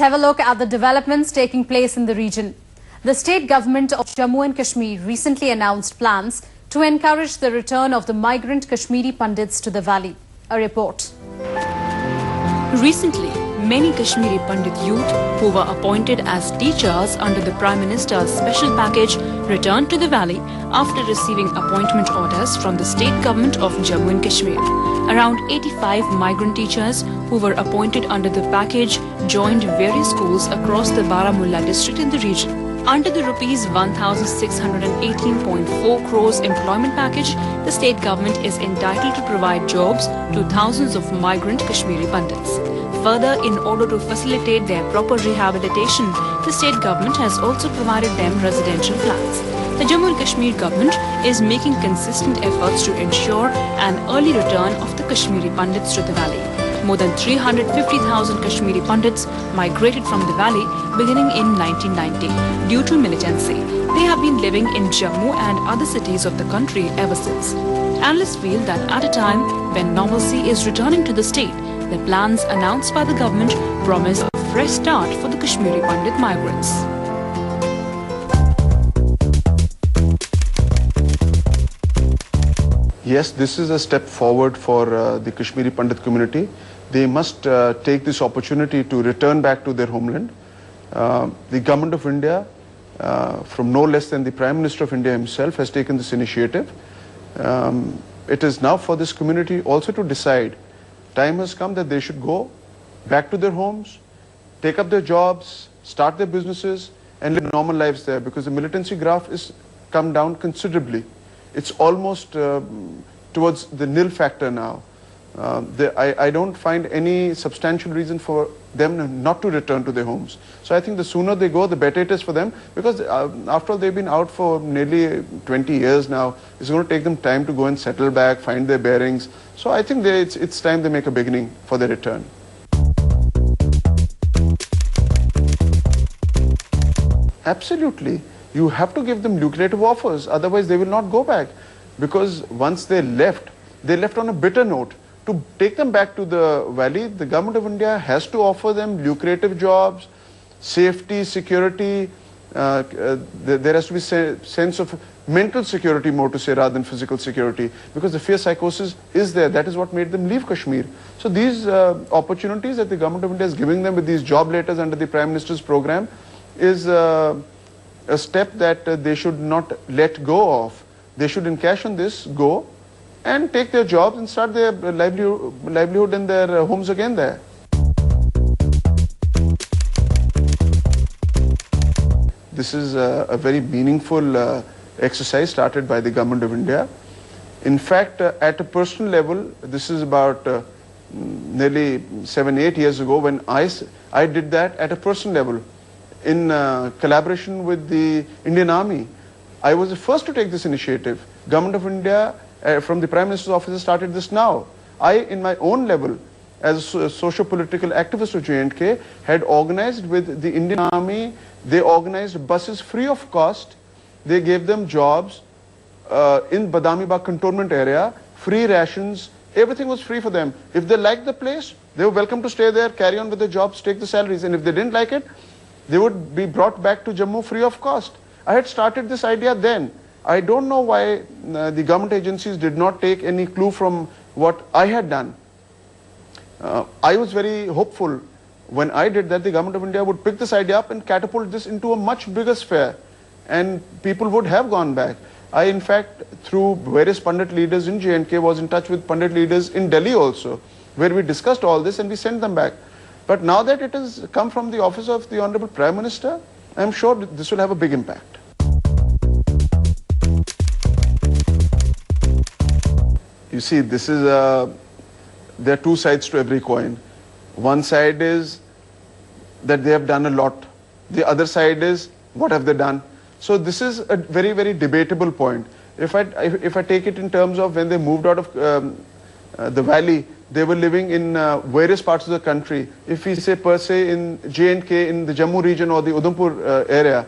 Have a look at the developments taking place in the region. The state government of Jammu and Kashmir recently announced plans to encourage the return of the migrant Kashmiri Pandits to the valley. A report. Recently, many Kashmiri Pandit youth who were appointed as teachers under the Prime Minister's special package returned to the valley after receiving appointment orders from the state government of Jammu and Kashmir. Around 85 migrant teachers who were appointed under the package joined various schools across the Baramulla district in the region. Under the rupees 1,618.4 crores employment package, the state government is entitled to provide jobs to thousands of migrant Kashmiri Pandits. Further, in order to facilitate their proper rehabilitation, the state government has also provided them residential flats. The Jammu and Kashmir government is making consistent efforts to ensure an early return of the Kashmiri Pandits to the valley. More than 350,000 Kashmiri Pandits migrated from the valley beginning in 1990 due to militancy. They have been living in Jammu and other cities of the country ever since. Analysts feel that at a time when normalcy is returning to the state, the plans announced by the government promise a fresh start for the Kashmiri Pandit migrants. Yes, this is a step forward for the Kashmiri Pandit community. They must take this opportunity to return back to their homeland. The government of India, from no less than the Prime Minister of India himself, has taken this initiative. It is now for this community also to decide. Time has come that they should go back to their homes, take up their jobs, start their businesses and live normal lives there, because the militancy graph is come down considerably. It's almost towards the nil factor now. I don't find any substantial reason for them not to return to their homes. So I think the sooner they go, the better it is for them, because after all, they've been out for nearly 20 years now. It's going to take them time to go and settle back, find their bearings. So I think it's time they make a beginning for their return. Absolutely. You have to give them lucrative offers, otherwise they will not go back. Because once they left on a bitter note. To take them back to the valley, the government of India has to offer them lucrative jobs, safety, security. There has to be a sense of mental security, more to say, rather than physical security, because the fear psychosis is there. That is what made them leave Kashmir. So these opportunities that the government of India is giving them with these job letters under the Prime Minister's program is a step that they should not let go of. They should encash on this, go and take their jobs and start their livelihood in their homes again there. This is a very meaningful exercise started by the government of India. In fact, at a personal level, this is about nearly 7-8 years ago when I did that at a personal level in collaboration with the Indian Army. I was the first to take this initiative. Government of India from the Prime Minister's office started this now. I, in my own level, as a socio-political activist of J&K, had organized with the Indian Army. They organized buses free of cost. They gave them jobs in Badami Bagh cantonment area, free rations, everything was free for them. If they liked the place, they were welcome to stay there, carry on with their jobs, take the salaries. And if they didn't like it, they would be brought back to Jammu free of cost. I had started this idea then. I don't know why the government agencies did not take any clue from what I had done. I was very hopeful when I did that the government of India would pick this idea up and catapult this into a much bigger sphere, and people would have gone back. I, in fact, through various Pandit leaders in J&K, was in touch with Pandit leaders in Delhi also, where we discussed all this and we sent them back. But now that it has come from the office of the Honorable Prime Minister, I am sure this will have a big impact. You see, this is there are two sides to every coin. One side is that they have done a lot. The other side is what have they done. So this is a very, very debatable point. If I take it in terms of when they moved out of the valley, they were living in various parts of the country. If we say per se in J&K, in the Jammu region or the Udhampur area,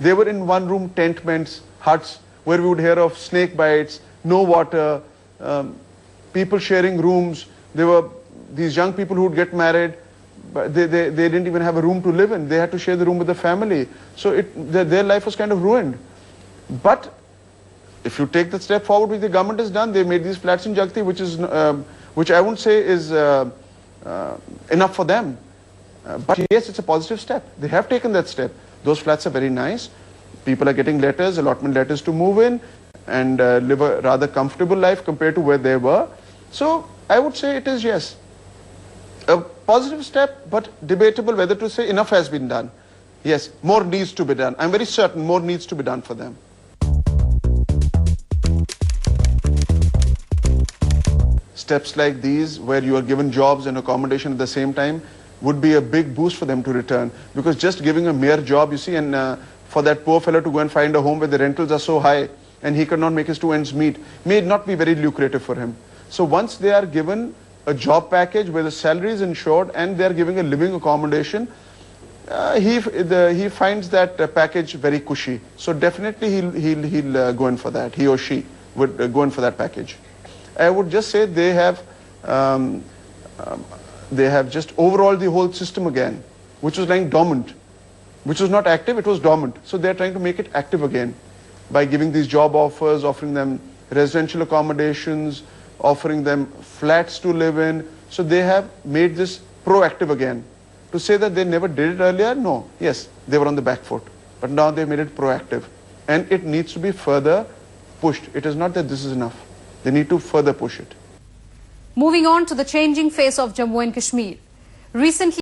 they were in one-room tent-ments, huts, where we would hear of snake bites, no water, people sharing rooms. There were these young people who would get married, but they didn't even have a room to live in. They had to share the room with the family. So their life was kind of ruined. But if you take the step forward which the government has done, they made these flats in Jagti, which I won't say is enough for them. But yes, it's a positive step. They have taken that step. Those flats are very nice. People are getting letters, allotment letters to move in and live a rather comfortable life compared to where they were. So I would say it is, yes, a positive step, but debatable whether to say enough has been done. Yes, more needs to be done. I'm very certain more needs to be done for them. Steps like these, where you are given jobs and accommodation at the same time, would be a big boost for them to return. Because just giving a mere job, you see, and for that poor fellow to go and find a home where the rentals are so high and he cannot make his two ends meet, may not be very lucrative for him. So once they are given a job package where the salary is insured and they are giving a living accommodation, he finds that package very cushy. So definitely he'll go in for that. He or she would go in for that package. I would just say they have just overhauled the whole system again, which was lying dormant, which was not active, it was dormant. So they're trying to make it active again by giving these job offers, offering them residential accommodations, offering them flats to live in. So they have made this proactive again. To say that they never did it earlier, no. Yes, they were on the back foot, but now they made it proactive. And it needs to be further pushed. It is not that this is enough. They need to further push it. Moving on to the changing face of Jammu and Kashmir. Recently,